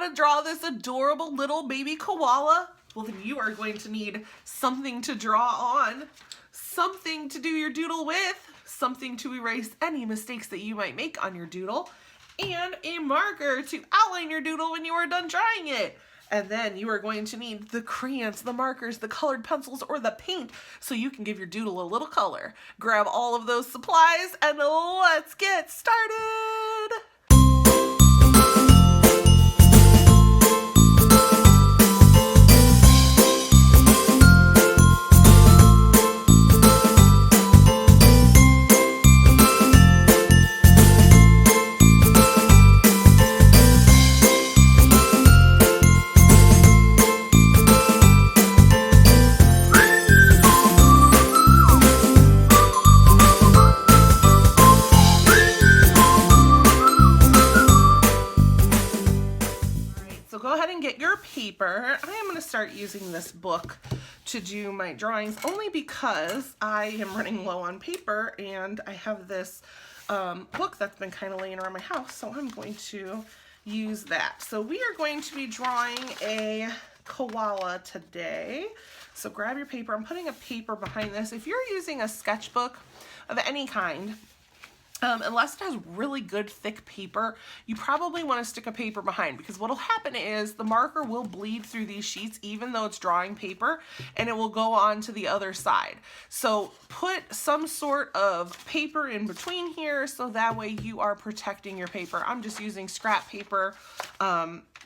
how to draw this adorable little baby koala? Well, then you are going to need something to draw on, something to do your doodle with, something to erase any mistakes that you might make on your doodle, and a marker to outline your doodle when you are done drawing it. And then you are going to need the crayons, the markers, the colored pencils, or the paint so you can give your doodle a little color. Grab all of those supplies and let's get started. Go ahead and get your paper. I am going to start using this book to do my drawings only because I am running low on paper and I have this book that's been kind of laying around my house, so I'm going to use that. So we are going to be drawing a koala today. So grab your paper. I'm putting a paper behind this. If you're using a sketchbook of any kind, unless it has really good thick paper, you probably want to stick a paper behind, because what will happen is the marker will bleed through these sheets even though it's drawing paper, and it will go on to the other side. So put some sort of paper in between here so that way you are protecting your paper. I'm just using scrap paper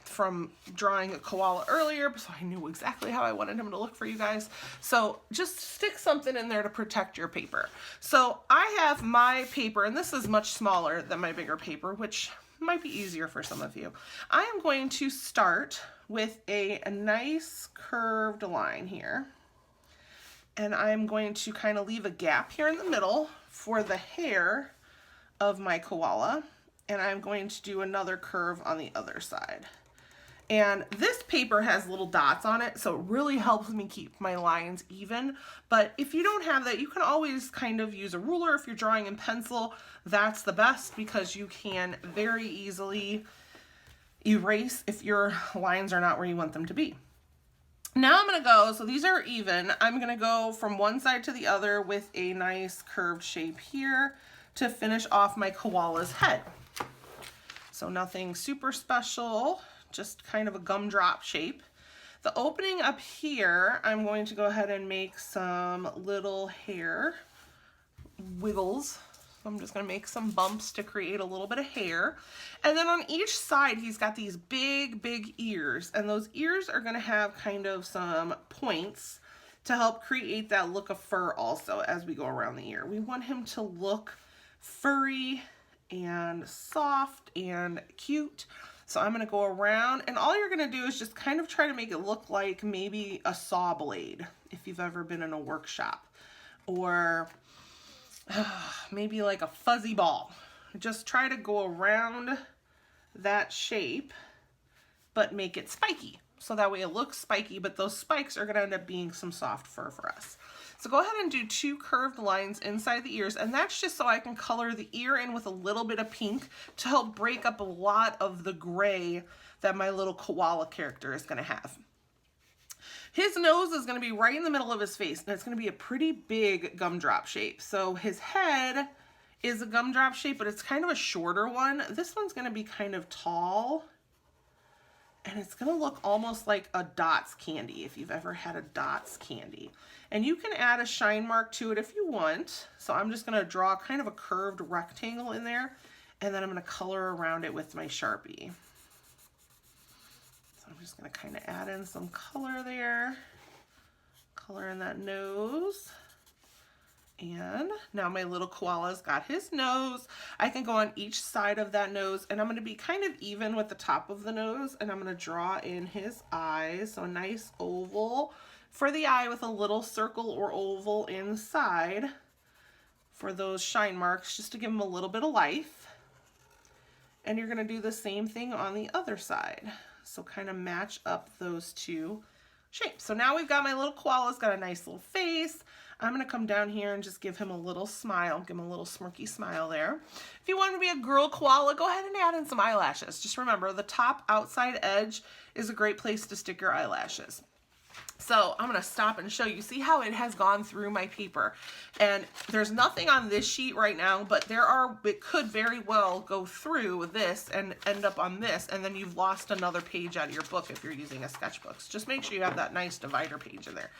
from drawing a koala earlier, so I knew exactly how I wanted him to look for you guys. So just stick something in there to protect your paper. So I have my paper, and this is much smaller than my bigger paper, which might be easier for some of you. I am going to start with a nice curved line here, and I'm going to kind of leave a gap here in the middle for the hair of my koala, and I'm going to do another curve on the other side. And this paper has little dots on it, so it really helps me keep my lines even. But if you don't have that, you can always kind of use a ruler. If you're drawing in pencil, that's the best, because you can very easily erase if your lines are not where you want them to be. Now I'm going to go, so these are even, I'm going to go from one side to the other with a nice curved shape here to finish off my koala's head. So nothing super special, just kind of a gumdrop shape. The opening up here, I'm going to go ahead and make some little hair wiggles. So I'm just going to make some bumps to create a little bit of hair. And then on each side, he's got these big ears, and those ears are going to have kind of some points to help create that look of fur also as we go around the ear. We want him to look furry and soft and cute. So I'm going to go around, and all you're going to do is just kind of try to make it look like maybe a saw blade, if you've ever been in a workshop, or maybe like a fuzzy ball. Just try to go around that shape, but make it spiky. So that way it looks spiky, but those spikes are going to end up being some soft fur for us. So go ahead and do two curved lines inside the ears, and that's just so I can color the ear in with a little bit of pink to help break up a lot of the gray that my little koala character is going to have. His nose is going to be right in the middle of his face, and it's going to be a pretty big gumdrop shape. So his head is a gumdrop shape, but it's kind of a shorter one. This one's going to be kind of tall, and it's going to look almost like a Dots candy, if you've ever had a Dots candy. And you can add a shine mark to it if you want. So I'm just going to draw kind of a curved rectangle in there, and then I'm going to color around it with my Sharpie. So I'm just going to kind of add in some color there, color in that nose. And now my little koala's got his nose. I can go on each side of that nose, and I'm going to be kind of even with the top of the nose, and I'm going to draw in his eyes. So a nice oval for the eye with a little circle or oval inside for those shine marks, just to give him a little bit of life. And you're going to do the same thing on the other side. So kind of match up those two shapes. So now we've got my little koala's got a nice little face. I'm going to come down here and just give him a little smile, give him a little smirky smile there. If you want to be a girl koala, go ahead and add in some eyelashes. Just remember, the top outside edge is a great place to stick your eyelashes. So I'm going to stop and show you. See how it has gone through my paper? And there's nothing on this sheet right now, but it could very well go through this and end up on this, and then you've lost another page out of your book if you're using a sketchbook. So just make sure you have that nice divider page in there.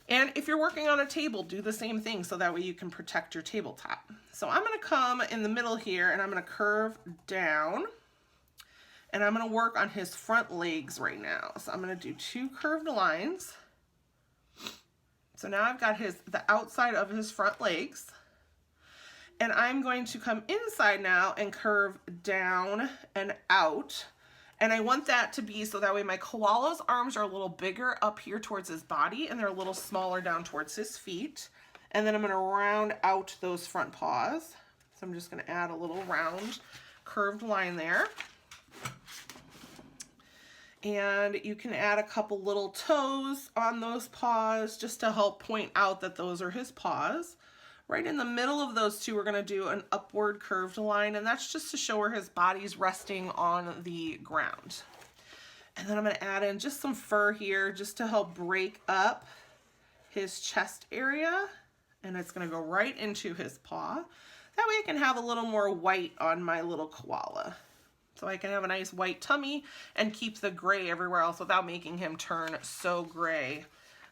And if you're working on a table, do the same thing so that way you can protect your tabletop. So I'm going to come in the middle here and I'm going to curve down. And I'm going to work on his front legs right now. So I'm going to do 2 curved lines. So now I've got the outside of his front legs. And I'm going to come inside now and curve down and out. And I want that to be so that way my koala's arms are a little bigger up here towards his body and they're a little smaller down towards his feet. And then I'm going to round out those front paws. So I'm just going to add a little round curved line there. And you can add a couple little toes on those paws just to help point out that those are his paws. Right in the middle of those two, we're going to do an upward curved line, and that's just to show where his body's resting on the ground. And then I'm going to add in just some fur here just to help break up his chest area, and it's going to go right into his paw. That way I can have a little more white on my little koala. So I can have a nice white tummy and keep the gray everywhere else without making him turn so gray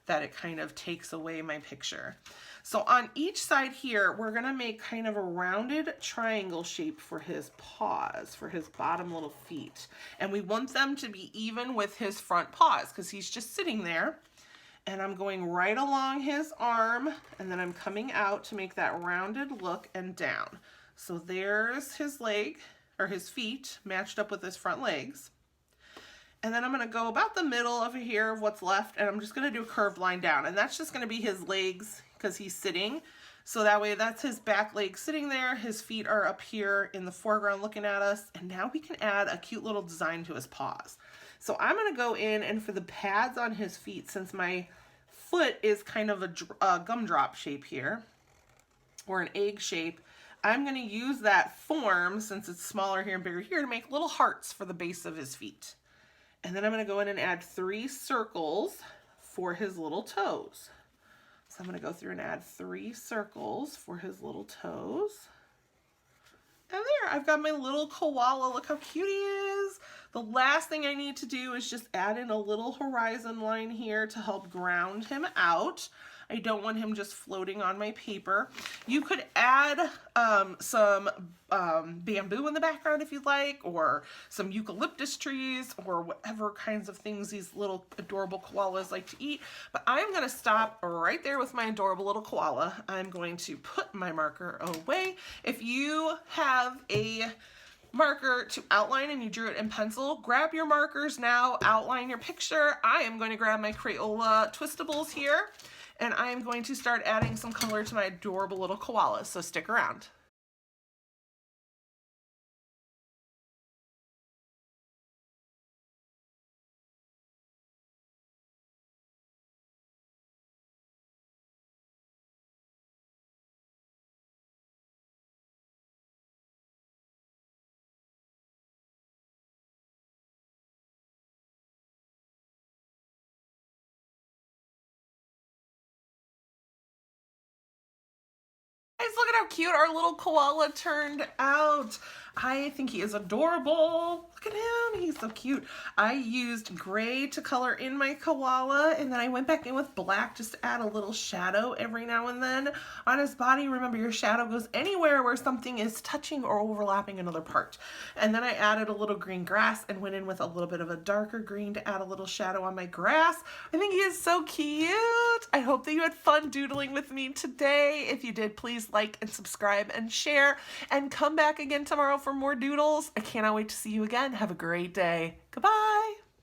that it kind of takes away my picture. So on each side here, we're gonna make kind of a rounded triangle shape for his paws, for his bottom little feet. And we want them to be even with his front paws because he's just sitting there. And I'm going right along his arm, and then I'm coming out to make that rounded look and down. So there's his leg, or his feet matched up with his front legs. And then I'm going to go about the middle over here of what's left, and I'm just going to do a curved line down. And that's just going to be his legs because he's sitting. So that way that's his back leg sitting there. His feet are up here in the foreground looking at us. And now we can add a cute little design to his paws. So I'm going to go in, and for the pads on his feet, since my foot is kind of a gumdrop shape here, or an egg shape, I'm going to use that form, since it's smaller here and bigger here, to make little hearts for the base of his feet. And then I'm going to go in and add 3 circles for his little toes. So I'm going to go through and add 3 circles for his little toes. And there, I've got my little koala. Look how cute he is. The last thing I need to do is just add in a little horizon line here to help ground him out. I don't want him just floating on my paper. You could add some bamboo in the background if you'd like, or some eucalyptus trees, or whatever kinds of things these little adorable koalas like to eat. But I'm going to stop right there with my adorable little koala. I'm going to put my marker away. If you have a marker to outline and you drew it in pencil, grab your markers now, outline your picture. I am going to grab my Crayola Twistables here, and I am going to start adding some color to my adorable little koalas, so stick around. Guys, look at how cute our little koala turned out. I think he is adorable. Look at him, he's so cute. I used gray to color in my koala, and then I went back in with black just to add a little shadow every now and then on his body. Remember, your shadow goes anywhere where something is touching or overlapping another part. And then I added a little green grass and went in with a little bit of a darker green to add a little shadow on my grass. I think he is so cute. I hope that you had fun doodling with me today. If you did, please like and subscribe and share, and come back again tomorrow for more doodles. I cannot wait to see you again. Have a great day. Goodbye.